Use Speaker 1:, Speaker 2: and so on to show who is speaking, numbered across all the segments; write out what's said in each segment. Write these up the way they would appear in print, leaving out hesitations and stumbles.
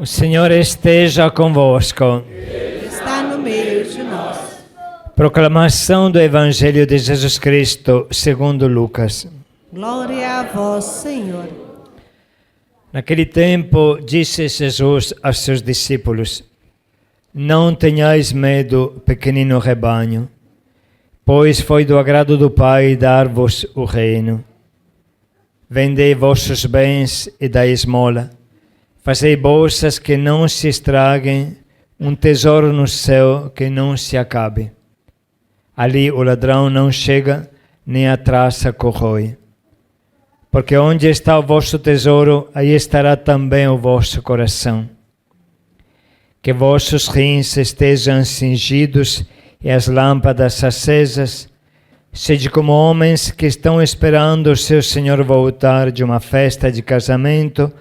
Speaker 1: O Senhor esteja convosco.
Speaker 2: Ele está no meio de nós.
Speaker 1: Proclamação do Evangelho de Jesus Cristo, segundo Lucas.
Speaker 2: Glória a vós, Senhor.
Speaker 1: Naquele tempo, disse Jesus aos seus discípulos: Não tenhais medo, pequenino rebanho, pois foi do agrado do Pai dar-vos o reino. Vendei vossos bens e dai esmola. Fazei bolsas que não se estraguem, um tesouro no céu que não se acabe. Ali o ladrão não chega, nem a traça corrói. Porque onde está o vosso tesouro, aí estará também o vosso coração. Que vossos rins estejam cingidos e as lâmpadas acesas. Sede como homens que estão esperando o seu Senhor voltar de uma festa de casamento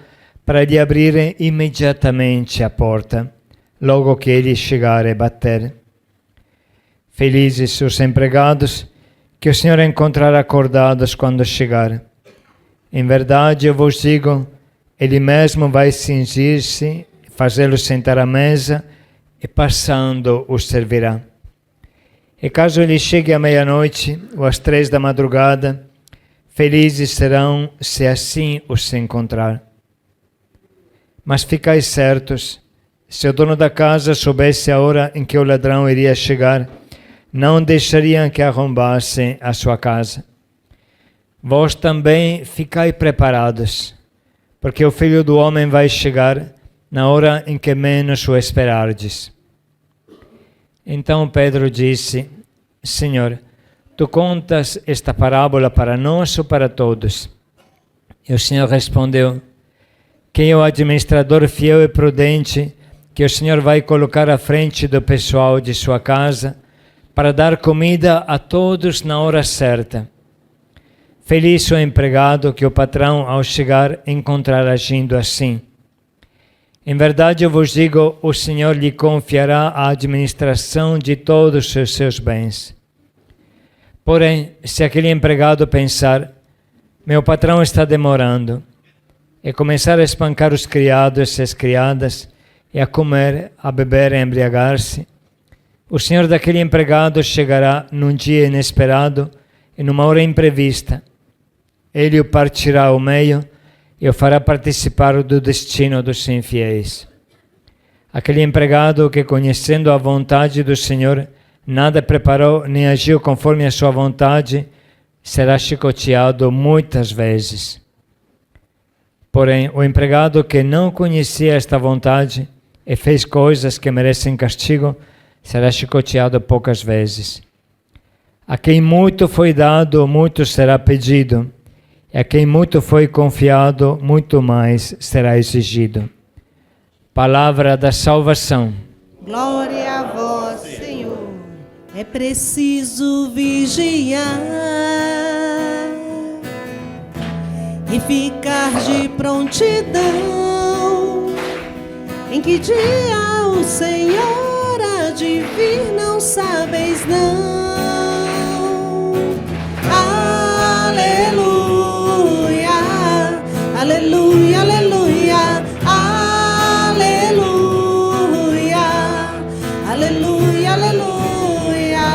Speaker 1: para lhe abrirem imediatamente a porta, logo que ele chegar e bater. Felizes os empregados que o Senhor encontrará acordados quando chegar. Em verdade, eu vos digo, ele mesmo vai cingir-se, fazê-los sentar à mesa e passando os servirá. E caso ele chegue à meia-noite ou às 3 da madrugada, felizes serão se assim os encontrar. Mas ficais certos, se o dono da casa soubesse a hora em que o ladrão iria chegar, não deixariam que arrombassem a sua casa. Vós também ficai preparados, porque o Filho do Homem vai chegar na hora em que menos o esperardes. Então Pedro disse: Senhor, tu contas esta parábola para nós ou para todos? E o Senhor respondeu: Quem é o administrador fiel e prudente que o Senhor vai colocar à frente do pessoal de sua casa para dar comida a todos na hora certa? Feliz o empregado que o patrão, ao chegar, encontrar agindo assim. Em verdade, eu vos digo, o Senhor lhe confiará a administração de todos os seus bens. Porém, se aquele empregado pensar: meu patrão está demorando, e começar a espancar os criados e as criadas, e a comer, a beber e a embriagar-se, o senhor daquele empregado chegará num dia inesperado e numa hora imprevista. Ele o partirá ao meio e o fará participar do destino dos infiéis. Aquele empregado que, conhecendo a vontade do Senhor, nada preparou nem agiu conforme a sua vontade, será chicoteado muitas vezes. Porém, o empregado que não conhecia esta vontade e fez coisas que merecem castigo, será chicoteado poucas vezes. A quem muito foi dado, muito será pedido, e a quem muito foi confiado, muito mais será exigido. Palavra da salvação.
Speaker 2: Glória a vós, Senhor. É preciso vigiar e ficar de prontidão. Em que dia o Senhor há de vir, não sabeis não. Aleluia, aleluia, aleluia, aleluia, aleluia, aleluia.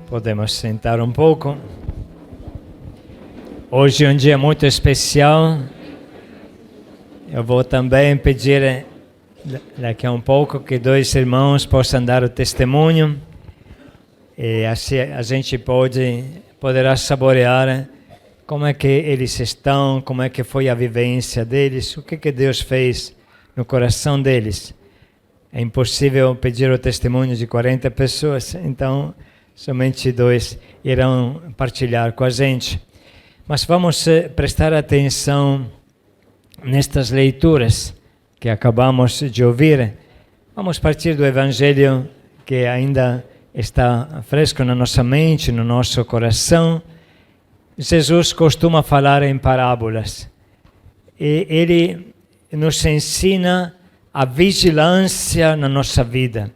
Speaker 1: Podemos sentar um pouco. Hoje é um dia muito especial. Eu vou também pedir daqui a um pouco que 2 irmãos possam dar o testemunho. E assim a gente poderá saborear como é que eles estão, como é que foi a vivência deles, o que Deus fez no coração deles. É impossível pedir o testemunho de 40 pessoas, então somente 2 irão partilhar com a gente. Mas vamos prestar atenção nestas leituras que acabamos de ouvir. Vamos partir do Evangelho que ainda está fresco na nossa mente, no nosso coração. Jesus costuma falar em parábolas e ele nos ensina a vigilância na nossa vida.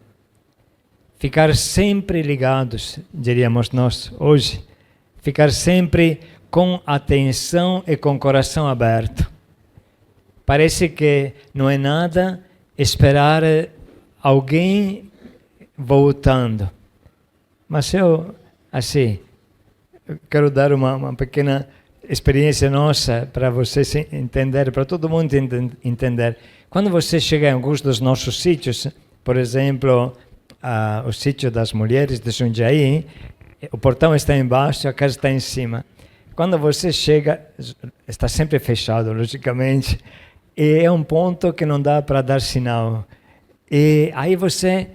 Speaker 1: Ficar sempre ligados, diríamos nós hoje. Ficar sempre com atenção e com o coração aberto. Parece que não é nada esperar alguém voltando. Mas eu, assim, quero dar uma pequena experiência nossa para vocês entenderem, para todo mundo entender. Quando você chega em alguns dos nossos sítios, por exemplo, o sítio das mulheres de Jundiaí, o portão está embaixo, a casa está em cima. Quando você chega, está sempre fechado, logicamente, e é um ponto que não dá para dar sinal. E aí você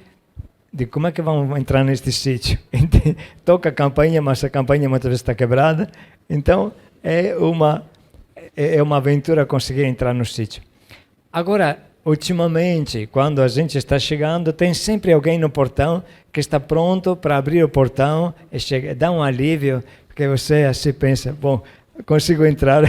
Speaker 1: diz, como é que vamos entrar neste sítio? Toca a campainha, mas a campainha muitas vezes está quebrada. Então, é uma aventura conseguir entrar no sítio. Agora, ultimamente, quando a gente está chegando, tem sempre alguém no portão que está pronto para abrir o portão e dá um alívio, porque você assim pensa, bom, consigo entrar.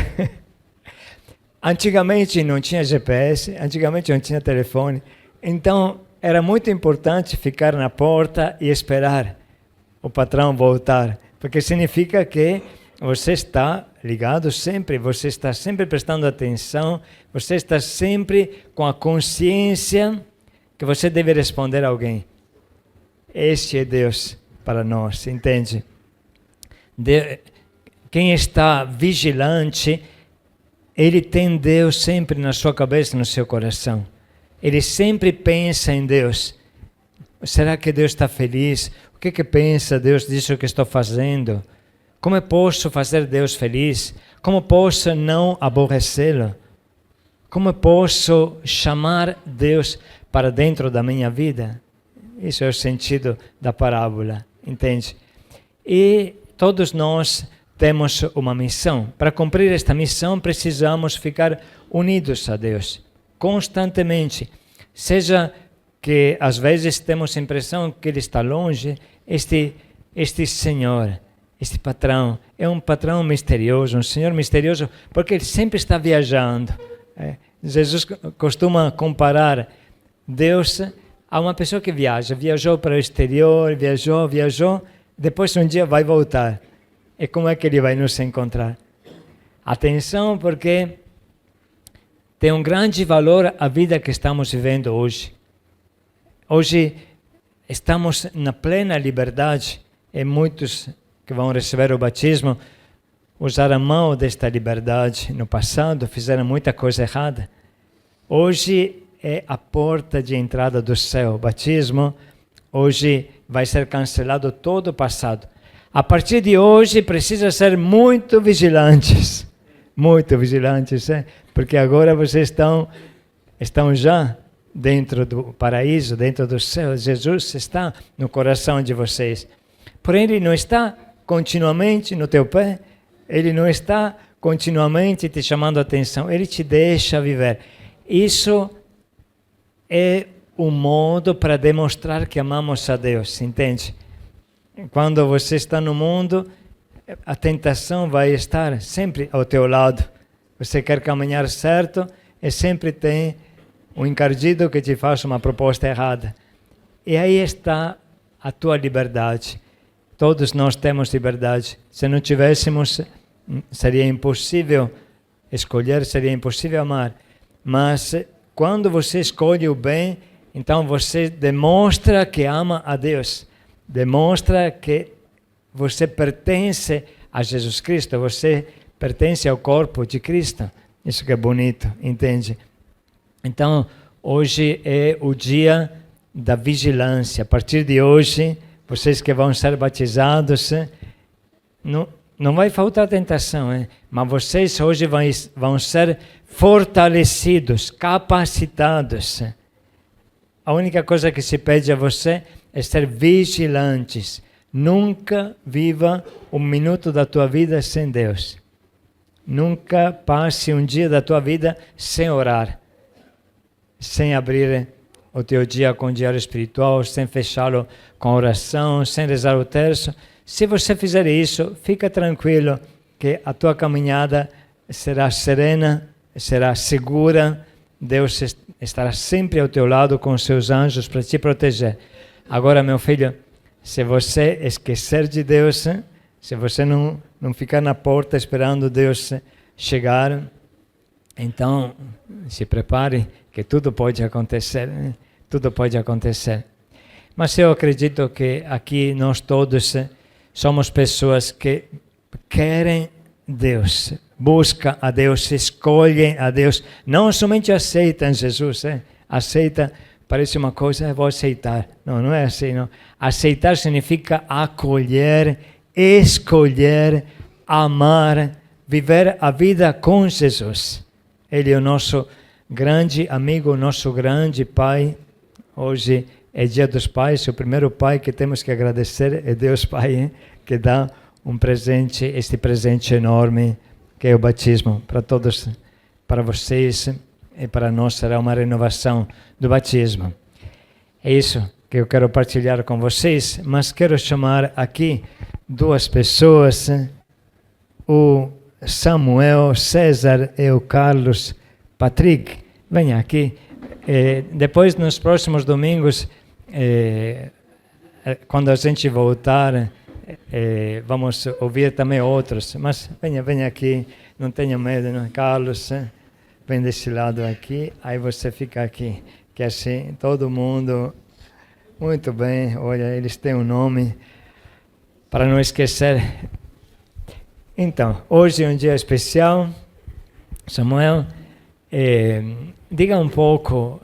Speaker 1: Antigamente não tinha GPS, antigamente não tinha telefone, então era muito importante ficar na porta e esperar o patrão voltar, porque significa que você está ligado sempre, você está sempre prestando atenção, você está sempre com a consciência que você deve responder a alguém. Este é Deus para nós, entende? Quem está vigilante, ele tem Deus sempre na sua cabeça, no seu coração. Ele sempre pensa em Deus. Será que Deus está feliz? O que pensa Deus disso que estou fazendo? Como posso fazer Deus feliz? Como posso não aborrecê-lo? Como posso chamar Deus para dentro da minha vida? Isso é o sentido da parábola, entende? E todos nós temos uma missão. Para cumprir esta missão, precisamos ficar unidos a Deus, constantemente. Seja que às vezes temos a impressão que Ele está longe, este Senhor, este patrão, é um patrão misterioso, um Senhor misterioso, porque Ele sempre está viajando. Jesus costuma comparar Deus a uma pessoa que viajou para o exterior, viajou, depois um dia vai voltar. E como é que Ele vai nos encontrar? Atenção, porque tem um grande valor a vida que estamos vivendo hoje. Hoje estamos na plena liberdade e muitos que vão receber o batismo usaram mão desta liberdade. No passado fizeram muita coisa errada. Hoje é a porta de entrada do céu. O batismo, hoje vai ser cancelado todo o passado. A partir de hoje precisa ser muito vigilantes, porque agora vocês estão já dentro do paraíso, dentro do céu. Jesus está no coração de vocês. Porém, Ele não está continuamente no teu pé, Ele não está continuamente te chamando a atenção, Ele te deixa viver. Isso é um modo para demonstrar que amamos a Deus, entende? Quando você está no mundo, a tentação vai estar sempre ao teu lado. Você quer caminhar certo e sempre tem um encardido que te faz uma proposta errada. E aí está a tua liberdade. Todos nós temos liberdade. Se não tivéssemos, seria impossível escolher, seria impossível amar. Mas quando você escolhe o bem, então você demonstra que ama a Deus. Demonstra que você pertence a Jesus Cristo, você pertence ao corpo de Cristo. Isso que é bonito, entende? Então, hoje é o dia da vigilância. A partir de hoje, vocês que vão ser batizados, não vai faltar tentação, hein? Mas vocês hoje vão ser fortalecidos, capacitados. A única coisa que se pede a você é ser vigilantes. Nunca viva um minuto da tua vida sem Deus. Nunca passe um dia da tua vida sem orar, sem abrir o teu dia com o diário espiritual, sem fechá-lo com oração, sem rezar o terço. Se você fizer isso, fica tranquilo que a tua caminhada será serena, será segura. Deus estará sempre ao teu lado com seus anjos para te proteger. Agora, meu filho, se você esquecer de Deus, se você não ficar na porta esperando Deus chegar, Então, se prepare que tudo pode acontecer, né? Tudo pode acontecer. Mas eu acredito que aqui nós todos somos pessoas que querem Deus, buscam a Deus, escolhem a Deus, não somente aceitam Jesus, aceita, parece uma coisa, vou aceitar. Não, não é assim, não. Aceitar significa acolher, escolher, amar, viver a vida com Jesus. Ele é o nosso grande amigo, o nosso grande Pai. Hoje é Dia dos Pais, o primeiro Pai que temos que agradecer é Deus Pai, que dá um presente, este presente enorme, que é o batismo. Para todos, para vocês e para nós será uma renovação do batismo. É isso que eu quero partilhar com vocês, mas quero chamar aqui duas pessoas, o Samuel César e o Carlos Patrick. Venha aqui. Depois, nos próximos domingos, quando a gente voltar, vamos ouvir também outros. Mas venha aqui, não tenha medo, não? Carlos, vem desse lado aqui, aí você fica aqui. Que assim, todo mundo... Muito bem, olha, eles têm um nome, para não esquecer. Então, hoje é um dia especial. Samuel, diga um pouco,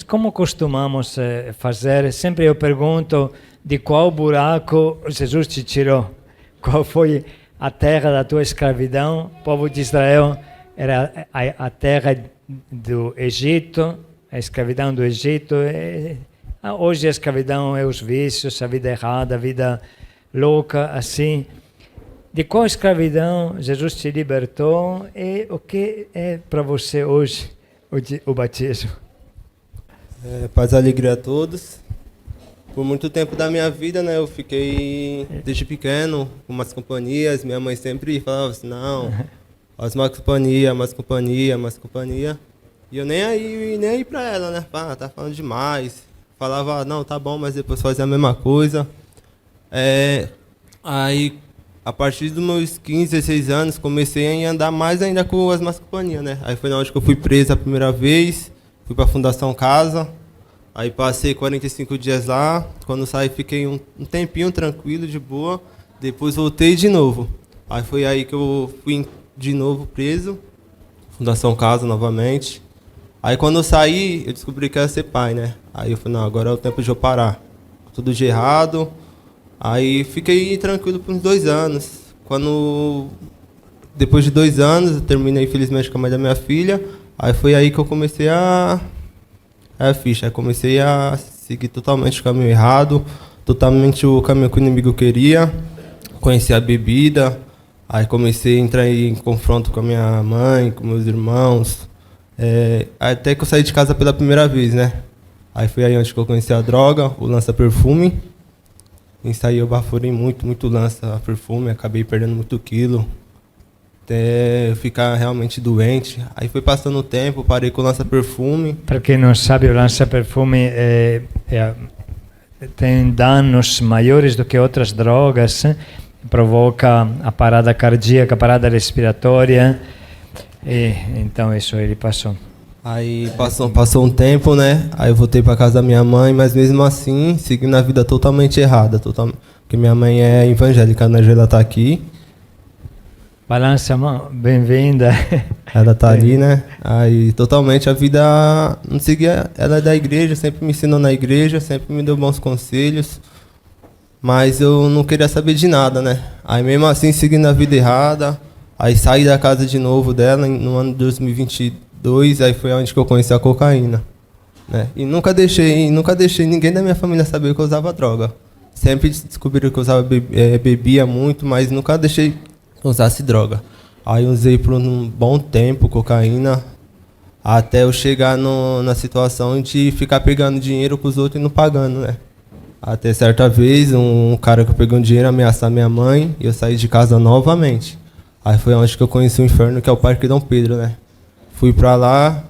Speaker 1: como costumamos fazer? Sempre eu pergunto de qual buraco Jesus te tirou. Qual foi a terra da tua escravidão? O povo de Israel era a terra do Egito, a escravidão do Egito. Hoje a escravidão é os vícios, a vida errada, a vida louca, assim. De qual escravidão Jesus te libertou e o que é para você hoje o batismo?
Speaker 3: Paz e alegria a todos. Por muito tempo da minha vida, né, eu fiquei desde pequeno com umas companhias. Minha mãe sempre falava assim, não, mais companhia. E eu nem aí pra ela, né? Tá falando demais. Falava, não, tá bom, mas depois fazia a mesma coisa. Aí, a partir dos meus 15, 16 anos, comecei a andar mais ainda com as más companhias, né? Aí foi na hora que eu fui preso a primeira vez, fui pra Fundação Casa. Aí passei 45 dias lá. Quando saí, fiquei um tempinho tranquilo, de boa. Depois voltei de novo. Aí foi aí que eu fui de novo preso. Fundação Casa novamente. Aí quando eu saí, eu descobri que ia ser pai, né? Aí eu falei, não, agora é o tempo de eu parar. Tudo de errado. Aí fiquei tranquilo por uns 2 anos. Depois de 2 anos, eu terminei infelizmente com a mãe da minha filha. Aí foi aí que eu comecei a ficha. Aí comecei a seguir totalmente o caminho errado. Totalmente o caminho que o inimigo queria. Conheci a bebida. Aí comecei a entrar em confronto com a minha mãe, com meus irmãos. Até que eu saí de casa pela primeira vez, né? Aí foi aí onde eu conheci a droga, o lança-perfume. Isso aí eu baforei muito lança-perfume, acabei perdendo muito quilo. Até eu ficar realmente doente. Aí foi passando o tempo, parei com o lança-perfume.
Speaker 1: Para quem não sabe, o lança-perfume tem danos maiores do que outras drogas, provoca a parada cardíaca, a parada respiratória. Então isso ele passou.
Speaker 3: Aí passou um tempo, né? Aí eu voltei para casa da minha mãe, mas mesmo assim, seguindo a vida totalmente errada. Porque minha mãe é evangélica, né? Ela tá aqui.
Speaker 1: Balança, mão, bem-vinda.
Speaker 3: Ela tá ali, né? Aí totalmente a vida não seguia. Ela é da igreja, sempre me ensinou na igreja, sempre me deu bons conselhos. Mas eu não queria saber de nada, né? Aí mesmo assim, seguindo a vida errada. Aí saí da casa de novo dela no ano de 2022, aí foi onde que eu conheci a cocaína, né? E nunca deixei ninguém da minha família saber que eu usava droga. Sempre descobriram que eu bebia muito, mas nunca deixei que eu usasse droga. Aí usei por um bom tempo cocaína, até eu chegar na situação de ficar pegando dinheiro com os outros e não pagando, né? Até certa vez, um cara que eu peguei um dinheiro ameaçar minha mãe e eu saí de casa novamente. Aí foi onde que eu conheci o inferno, que é o Parque Dom Pedro, né? Fui pra lá,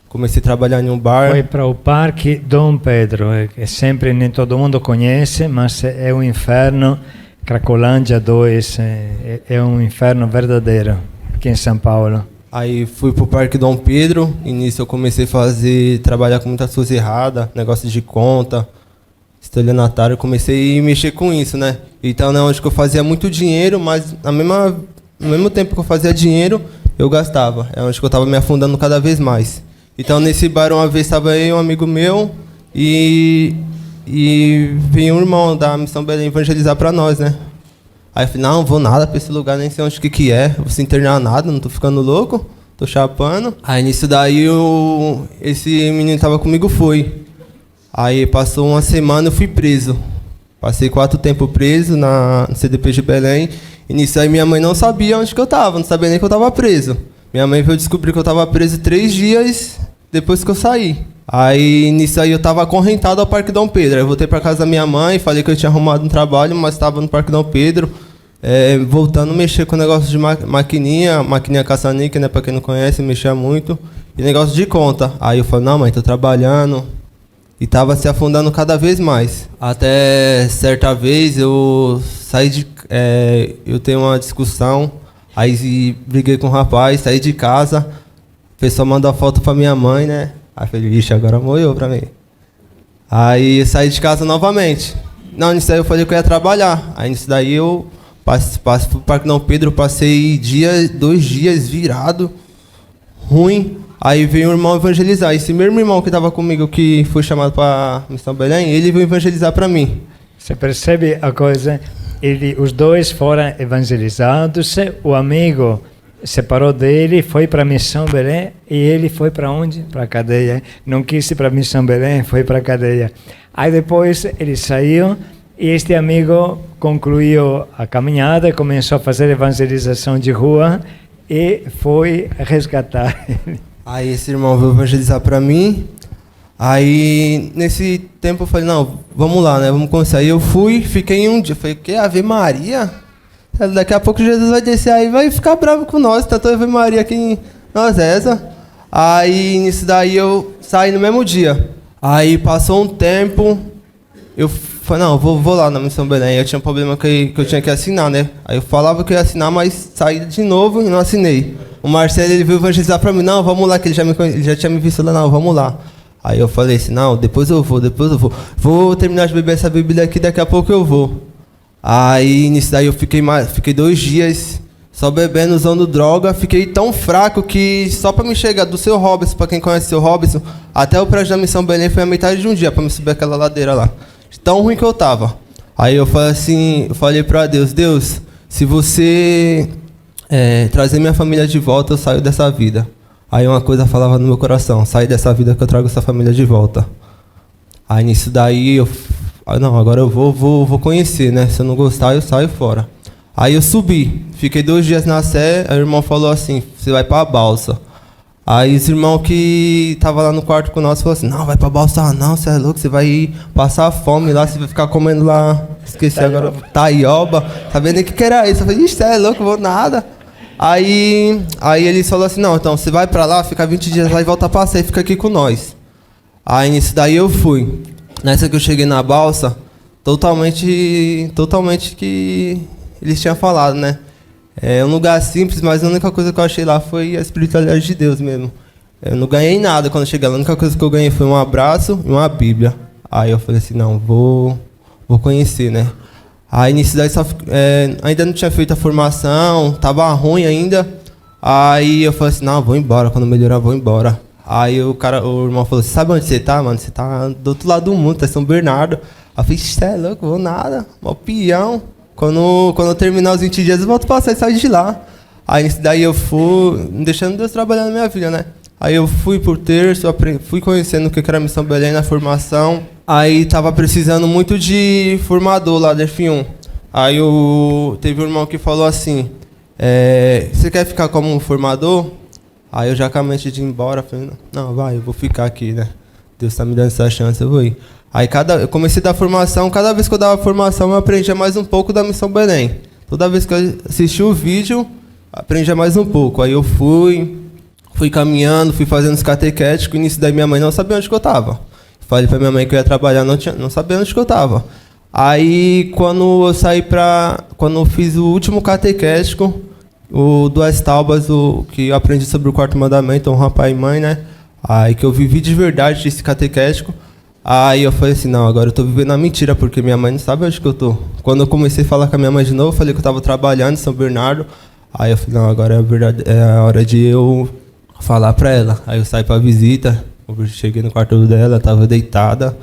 Speaker 3: comecei a trabalhar em um bar.
Speaker 1: Foi para o Parque Dom Pedro, que sempre nem todo mundo conhece, mas é um inferno. Cracolândia 2 é um inferno verdadeiro, aqui em São Paulo.
Speaker 3: Aí fui pro Parque Dom Pedro, e nisso eu comecei a trabalhar com muitas coisas erradas, negócio de conta, estelionatário, eu comecei a mexer com isso, né? Então, né, onde que eu fazia muito dinheiro, mas no mesmo tempo que eu fazia dinheiro, eu gastava. É onde que eu tava me afundando cada vez mais. Então, nesse bar, uma vez estava eu, um amigo meu, e veio um irmão da Missão Belém evangelizar para nós, né? Aí eu falei, não vou nada pra esse lugar, nem sei onde que é, vou se internar nada, não tô ficando louco, tô chapando. Aí nisso daí esse menino que tava comigo foi. Aí passou uma semana, eu fui preso. Passei 4 tempos preso no CDP de Belém. E nisso aí minha mãe não sabia onde que eu tava, não sabia nem que eu tava preso. Minha mãe veio descobrir que eu tava preso 3 dias depois que eu saí. Aí nisso aí eu tava acorrentado ao Parque Dom Pedro. Aí eu voltei pra casa da minha mãe, falei que eu tinha arrumado um trabalho, mas estava no Parque Dom Pedro, voltando a mexer com negócio de maquininha caça-níquel, né, pra quem não conhece, mexia muito, e negócio de conta. Aí eu falei, não mãe, tô trabalhando, e tava se afundando cada vez mais. Até certa vez eu saí eu tenho uma discussão, aí briguei com um rapaz, saí de casa, a pessoa mandou a foto pra minha mãe, né? Aí eu falei, vixe, agora morreu pra mim. Aí eu saí de casa novamente. Não, nisso daí eu falei que eu ia trabalhar. Aí nisso daí eu passei pro Parque Dom Pedro, passei 2 dias virado, ruim. Aí veio um irmão evangelizar. Esse mesmo irmão que estava comigo, que foi chamado para Missão Belém, ele veio evangelizar para mim.
Speaker 1: Você percebe a coisa? Os dois foram evangelizados, o amigo separou dele, foi para a Missão Belém, e ele foi para onde? Para a cadeia. Não quis ir para a Missão Belém, foi para a cadeia. Aí depois ele saiu, e este amigo concluiu a caminhada, começou a fazer evangelização de rua, e foi resgatar ele.
Speaker 3: Aí esse irmão veio evangelizar para mim. Aí nesse tempo eu falei, não, vamos lá, né? Vamos começar. Aí eu fui, fiquei um dia, falei, que Ave Maria? Daqui a pouco Jesus vai descer aí, vai ficar bravo com nós, tá toda Ave Maria aqui em nós essa. Aí nisso daí eu saí no mesmo dia. Aí passou um tempo, eu falei, não, vou lá na Missão Belém. Eu tinha um problema que eu tinha que assinar, né? Aí eu falava que eu ia assinar, mas saí de novo e não assinei. O Marcelo, ele veio evangelizar pra mim, não, vamos lá, que ele já tinha me visto lá, não, vamos lá. Aí eu falei assim, não, depois eu vou. Vou terminar de beber essa bebida aqui, daqui a pouco eu vou. Aí nisso daí eu fiquei 2 dias só bebendo, usando droga. Fiquei tão fraco que só pra me chegar do Seu Robson, pra quem conhece o Seu Robson, até o prédio da Missão Belém foi a metade de um dia pra me subir aquela ladeira lá. Tão ruim que eu tava. Aí eu falei assim, pra Deus, se você trazer minha família de volta, eu saio dessa vida. Aí uma coisa falava no meu coração, sai dessa vida que eu trago essa família de volta. Aí nisso daí não, agora eu vou conhecer, né? Se eu não gostar, eu saio fora. Aí eu subi, fiquei 2 dias na Sé, aí o irmão falou assim, você vai pra Balsa. Aí esse irmão que tava lá no quarto com nós falou assim, não, vai pra Balsa não, você é louco, você vai passar fome lá, você vai ficar comendo lá, esqueci agora, taioba, sabendo nem o que era isso. Eu falei, ixi, você é louco, vou nada. Aí ele falou assim, não, então você vai pra lá, fica 20 dias lá e volta pra Sé e fica aqui com nós. Aí nisso daí eu fui. Nessa que eu cheguei na Balsa, totalmente que eles tinham falado, né? É um lugar simples, mas a única coisa que eu achei lá foi a espiritualidade de Deus mesmo. Eu não ganhei nada quando eu cheguei lá, a única coisa que eu ganhei foi um abraço e uma Bíblia. Aí eu falei assim, não, vou conhecer, né? Aí nisso daí ainda não tinha feito a formação, tava ruim ainda. Aí eu falei assim, não, vou embora, quando melhorar vou embora. Aí o irmão falou assim, sabe onde você tá, mano? Você tá do outro lado do mundo, tá em São Bernardo. Aí eu falei, você é louco, vou nada, mó peão. Quando eu terminar os 20 dias, eu volto pra Sé e saio de lá. Aí nisso daí eu fui, deixando Deus trabalhar na minha vida, né? Aí eu fui por terço, fui conhecendo o que era a Missão Belém na formação. Aí tava precisando muito de formador lá da F1. Aí teve um irmão que falou assim, você quer ficar como formador? Aí eu já com a mente de ir embora, falei, não, vai, eu vou ficar aqui, né? Deus tá me dando essa chance, eu vou ir. Aí eu comecei a dar formação, cada vez que eu dava formação eu aprendia mais um pouco da Missão Belém. Toda vez que eu assistia o vídeo, aprendia mais um pouco. Aí eu fui caminhando, fui fazendo os catequéticos, e nisso daí minha mãe não sabia onde que eu tava. Falei pra minha mãe que eu ia trabalhar, não sabia onde que eu tava. Aí quando eu fiz o último catequético, o Duas Tábuas, o que eu aprendi sobre o quarto mandamento, honrar pai e mãe, né? Aí que eu vivi de verdade esse catequético. Aí eu falei assim, não, agora eu tô vivendo a mentira, porque minha mãe não sabe onde que eu tô. Quando eu comecei a falar com a minha mãe de novo, eu falei que eu tava trabalhando em São Bernardo. Aí eu falei, não, agora é verdade, é a hora de eu falar pra ela. Aí eu saí pra visita, cheguei no quarto dela, tava deitada.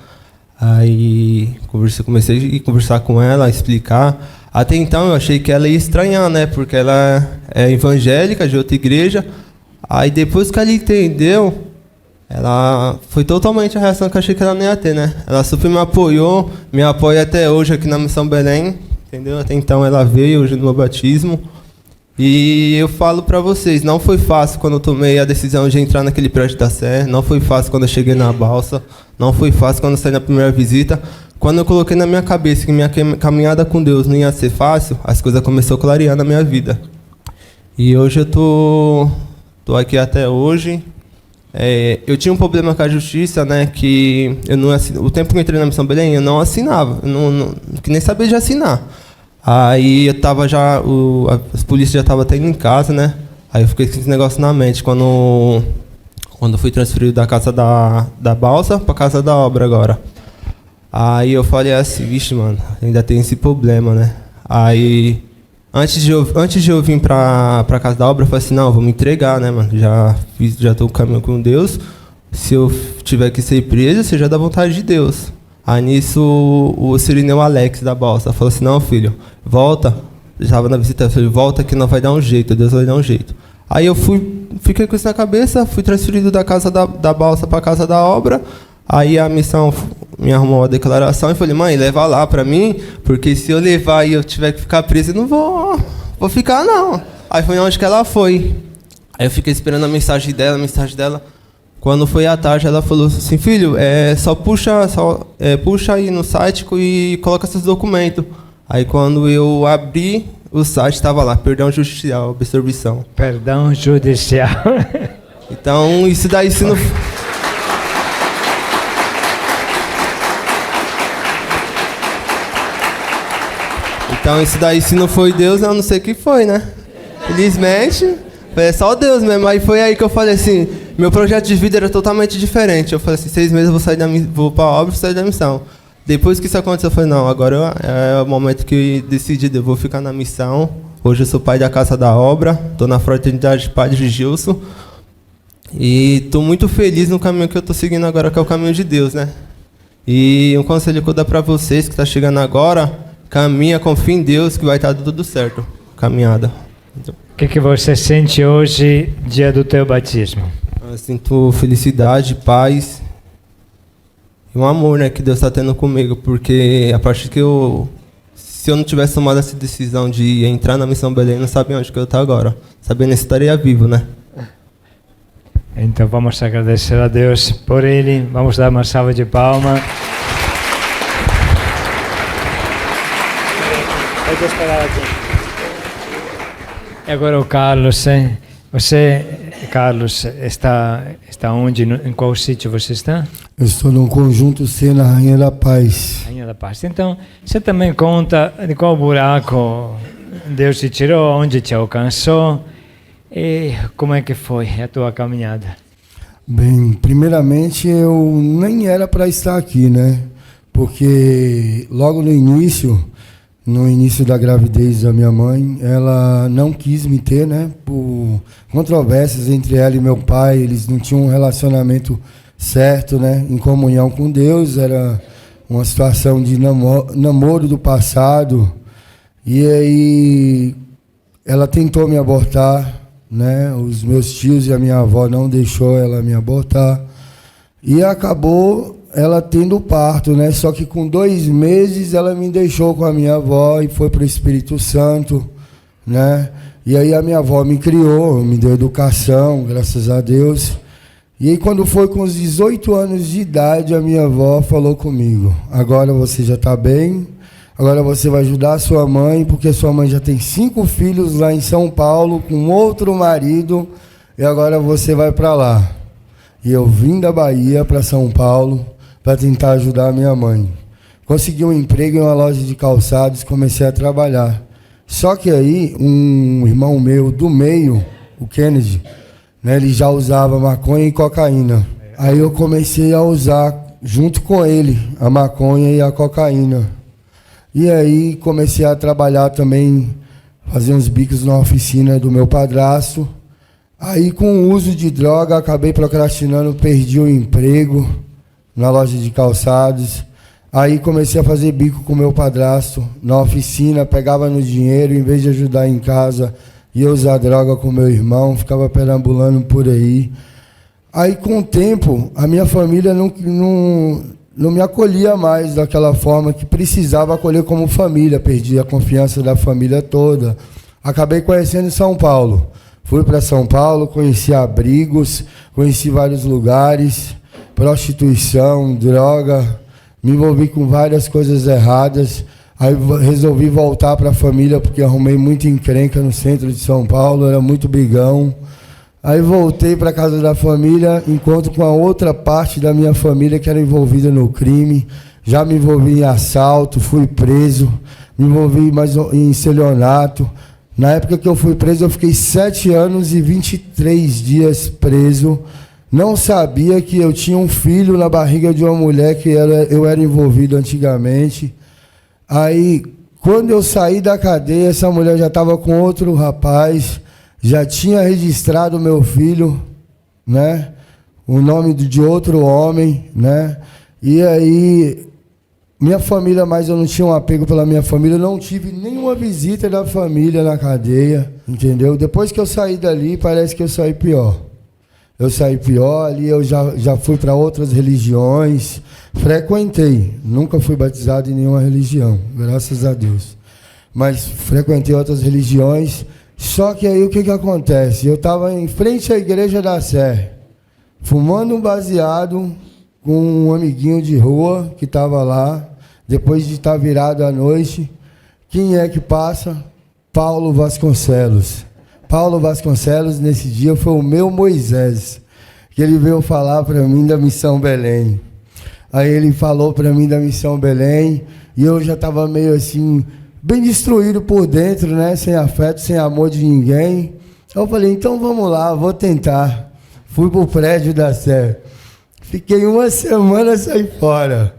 Speaker 3: Aí comecei a conversar com ela, explicar. Até então eu achei que ela ia estranhar, né? Porque ela é evangélica, de outra igreja. Aí depois que ela entendeu, ela foi totalmente a reação que eu achei que ela não ia ter, né? Ela super me apoiou, me apoia até hoje aqui na Missão Belém, entendeu? Até então ela veio hoje no meu batismo. E eu falo pra vocês, não foi fácil quando eu tomei a decisão de entrar naquele prédio da Sé, não foi fácil quando eu cheguei na balsa, não foi fácil quando eu saí na primeira visita. Quando eu coloquei na minha cabeça que minha caminhada com Deus não ia ser fácil, as coisas começaram a clarear na minha vida. E hoje eu tô aqui até hoje. Eu tinha um problema com a justiça, né, que eu não o tempo que eu entrei na Missão Belém, eu não assinava, que nem sabia de assinar. Aí eu tava já, as polícias já estavam até indo em casa, né, aí eu fiquei com esse negócio na mente, quando eu fui transferido da casa da balsa pra casa da obra agora. Aí eu falei assim, vixe, mano, ainda tem esse problema, né. Aí, antes de eu vir pra casa da obra, eu falei assim, não, eu vou me entregar, né, mano, já tô no caminho com Deus, se eu tiver que ser preso, seja da vontade de Deus. Aí nisso, o Cirineu Alex da balsa falou assim, não, filho, volta, eu estava na visita, eu falei, volta que não vai dar um jeito, Deus vai dar um jeito. Aí eu fiquei com isso na cabeça, fui transferido da casa da balsa pra casa da obra. Aí a missão me arrumou uma declaração e falei, mãe, leva lá pra mim, porque se eu levar e eu tiver que ficar preso, eu não vou ficar, não. Aí foi onde que ela foi. Aí eu fiquei esperando a mensagem dela. Quando foi à tarde, ela falou assim, filho, só puxa aí no site e coloca seus documentos. Aí quando eu abri, o site estava lá, perdão judicial, absorção.
Speaker 1: Perdão judicial.
Speaker 3: Então, isso daí se não... Então, isso daí, se não foi Deus, eu não sei o que foi, né? Felizmente, foi só Deus mesmo. Aí foi aí que eu falei assim, meu projeto de vida era totalmente diferente. Eu falei assim, 6 meses eu vou pra obra e sair da missão. Depois que isso aconteceu, eu falei, não, agora é o momento que eu decidi, eu vou ficar na missão. Hoje eu sou pai da Casa da Obra, estou na fraternidade Padre Gilson. E estou muito feliz no caminho que eu estou seguindo agora, que é o caminho de Deus, né? E um conselho que eu dou para vocês que está chegando agora, caminha, confia em Deus que vai estar tudo certo. Caminhada.
Speaker 1: O que você sente hoje, dia do teu batismo?
Speaker 3: Eu sinto felicidade, paz e um amor, né, que Deus está tendo comigo, porque a partir que se eu não tivesse tomado essa decisão de entrar na Missão Belém, eu não sabia onde que eu estou agora. Sabendo que estaria vivo, né?
Speaker 1: Então vamos agradecer a Deus por ele. Vamos dar uma salva de palmas. Pode esperar aqui. E agora o Carlos, hein? Você, Carlos, está onde? Em qual sítio você está?
Speaker 4: Eu estou num conjunto C na Rainha da Paz.
Speaker 1: Rainha da Paz. Então, você também conta de qual buraco Deus te tirou, onde te alcançou e como é que foi a tua caminhada?
Speaker 4: Bem, primeiramente eu nem era para estar aqui, né? Porque logo no início da gravidez da minha mãe, ela não quis me ter, né? Por controvérsias entre ela e meu pai, eles não tinham um relacionamento certo, né? Em comunhão com Deus, era uma situação de namoro do passado. E aí ela tentou me abortar, né? Os meus tios e a minha avó não deixou ela me abortar. E acabou ela tendo o parto, né? Só que com 2 meses ela me deixou com a minha avó e foi para o Espírito Santo, né? E aí a minha avó me criou, me deu educação, graças a Deus. E aí quando foi com os 18 anos de idade, a minha avó falou comigo, agora você já está bem, agora você vai ajudar a sua mãe, porque sua mãe já tem 5 filhos lá em São Paulo, com outro marido, e agora você vai para lá. E eu vim da Bahia para São Paulo, para tentar ajudar a minha mãe. Consegui um emprego em uma loja de calçados, comecei a trabalhar. Só que aí, um irmão meu do meio, o Kennedy, né, ele já usava maconha e cocaína. Aí eu comecei a usar, junto com ele, a maconha e a cocaína. E aí comecei a trabalhar também, fazer uns bicos na oficina do meu padrasto. Aí com o uso de droga, acabei procrastinando, perdi o emprego na loja de calçados. Aí comecei a fazer bico com o meu padrasto na oficina, pegava no dinheiro, em vez de ajudar em casa, ia usar droga com meu irmão, ficava perambulando por aí. Aí com o tempo, a minha família não me acolhia mais daquela forma que precisava acolher como família, perdi a confiança da família toda. Acabei conhecendo São Paulo. Fui para São Paulo, conheci abrigos, conheci vários lugares, prostituição, droga, me envolvi com várias coisas erradas. Aí resolvi voltar para a família porque arrumei muita encrenca no centro de São Paulo, era muito brigão. Aí voltei para a casa da família, encontro com a outra parte da minha família que era envolvida no crime. Já me envolvi em assalto, fui preso, me envolvi mais em estelionato. Na época que eu fui preso, eu fiquei 7 anos e 23 dias preso. Não sabia que eu tinha um filho na barriga de uma mulher que eu era envolvido antigamente. Aí, quando eu saí da cadeia, essa mulher já estava com outro rapaz, já tinha registrado meu filho, né? O nome de outro homem, né? E aí, minha família, mas eu não tinha um apego pela minha família, eu não tive nenhuma visita da família na cadeia, entendeu? Depois que eu saí dali, parece que eu saí pior. Eu saí pior, ali eu já fui para outras religiões, frequentei, nunca fui batizado em nenhuma religião, graças a Deus. Mas frequentei outras religiões, só que aí o que acontece? Eu estava em frente à igreja da Sé, fumando um baseado com um amiguinho de rua que estava lá, depois de estar virado à noite. Quem é que passa? Paulo Vasconcelos. Paulo Vasconcelos, nesse dia, foi o meu Moisés, que ele veio falar para mim da Missão Belém. Aí ele falou para mim da Missão Belém, e eu já estava meio assim, bem destruído por dentro, né? Sem afeto, sem amor de ninguém. Eu falei, então vamos lá, vou tentar. Fui para o prédio da Sé. Fiquei 1 semana, saí fora.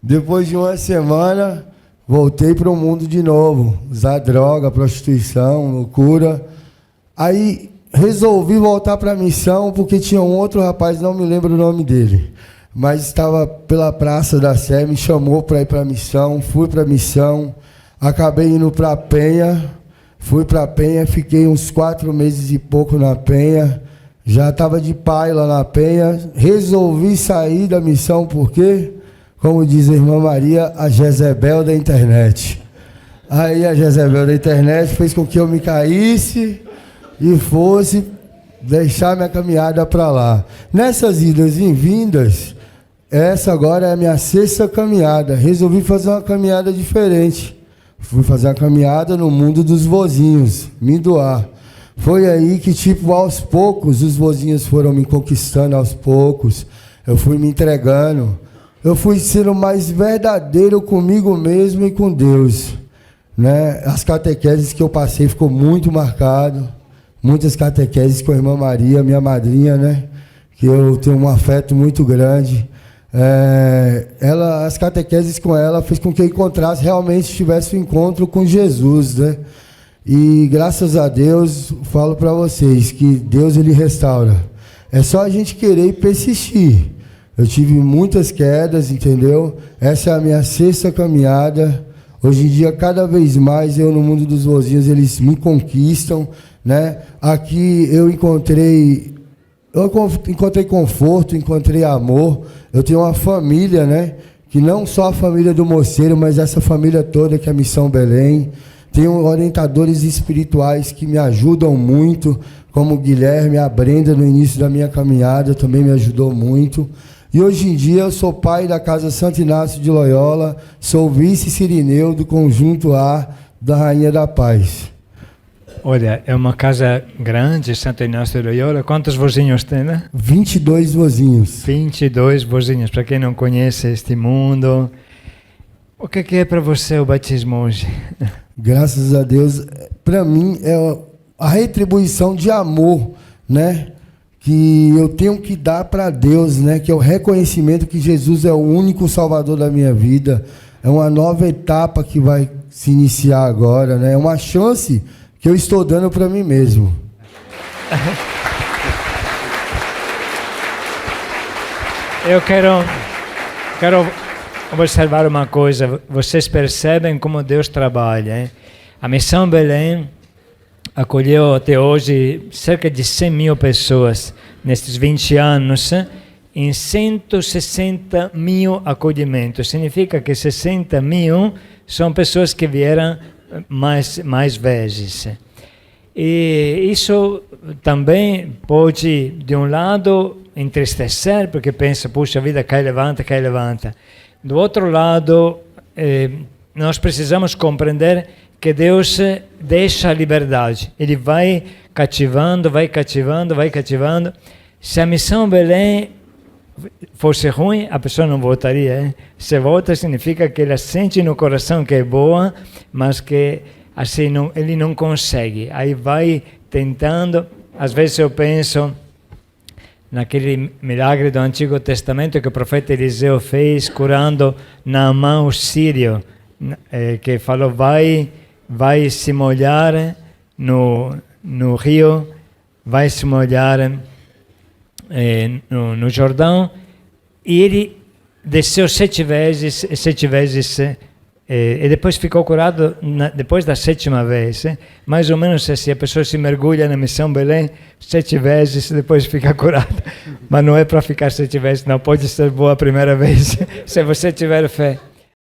Speaker 4: Depois de 1 semana, voltei para o mundo de novo. Usar droga, prostituição, loucura. Aí resolvi voltar para a missão, porque tinha um outro rapaz, não me lembro o nome dele, mas estava pela Praça da Sé, me chamou para ir para a missão, fui para a missão, acabei indo para a Penha, fui para a Penha, fiquei uns 4 meses e pouco na Penha, já estava de pai lá na Penha, resolvi sair da missão, porque, como diz a irmã Maria, a Jezebel da internet. Aí a Jezebel da internet fez com que eu me caísse e fosse deixar minha caminhada para lá. Nessas idas e vindas, essa agora é a minha 6ª caminhada. Resolvi fazer uma caminhada diferente. Fui fazer uma caminhada no mundo dos vozinhos, me doar. Foi aí que, tipo, aos poucos, os vozinhos foram me conquistando aos poucos. Eu fui me entregando. Eu fui sendo mais verdadeiro comigo mesmo e com Deus, né? As catequeses que eu passei ficou muito marcado. Muitas catequeses com a irmã Maria, minha madrinha, né? Que eu tenho um afeto muito grande. As catequeses com ela fez com que eu encontrasse, realmente tivesse um encontro com Jesus, né? E graças a Deus, falo para vocês que Deus, ele restaura. É só a gente querer e persistir. Eu tive muitas quedas, entendeu? Essa é a minha 6ª caminhada. Hoje em dia, cada vez mais, eu no mundo dos vozinhos, eles me conquistam, né? Aqui eu encontrei conforto, encontrei amor. Eu tenho uma família, né? Que não só a família do moceiro, mas essa família toda que é a Missão Belém. Tenho orientadores espirituais que me ajudam muito, como o Guilherme, a Brenda, no início da minha caminhada, também me ajudou muito. E hoje em dia eu sou pai da Casa Santo Inácio de Loyola, sou vice-sirineu do Conjunto A da Rainha da Paz.
Speaker 1: Olha, é uma casa grande, Santo Inácio de Loyola. Quantos vozinhos tem, né?
Speaker 4: 22 vozinhos.
Speaker 1: 22 vozinhos, para quem não conhece este mundo. O que é para você o batismo hoje?
Speaker 4: Graças a Deus, para mim é a retribuição de amor, né? Que eu tenho que dar para Deus, né? Que é o reconhecimento que Jesus é o único Salvador da minha vida. É uma nova etapa que vai se iniciar agora, né? É uma chance que eu estou dando para mim mesmo.
Speaker 1: Eu quero observar uma coisa. Vocês percebem como Deus trabalha, hein? A Missão Belém acolheu até hoje cerca de 100 mil pessoas nestes 20 anos, em 160 mil acolhimentos. Significa que 60 mil são pessoas que vieram mais vezes. E isso também pode, de um lado, entristecer, porque pensa, puxa vida, cai, levanta. Do outro lado, nós precisamos compreender que Deus deixa a liberdade. Ele vai cativando. Se a Missão Belém fosse ruim, a pessoa não voltaria. Hein? Se volta, significa que ela sente no coração que é boa, mas que assim ele não consegue. Aí vai tentando. Às vezes eu penso naquele milagre do Antigo Testamento que o profeta Eliseu fez, curando Naamã, o sírio, que falou, vai se molhar no rio, vai se molhar no Jordão, e ele desceu 7 vezes, e depois ficou curado depois da 7ª vez. Mais ou menos assim, a pessoa se mergulha na Missão Belém 7 vezes, depois fica curada. Mas não é para ficar 7 vezes, não pode ser boa a primeira vez, se você tiver fé.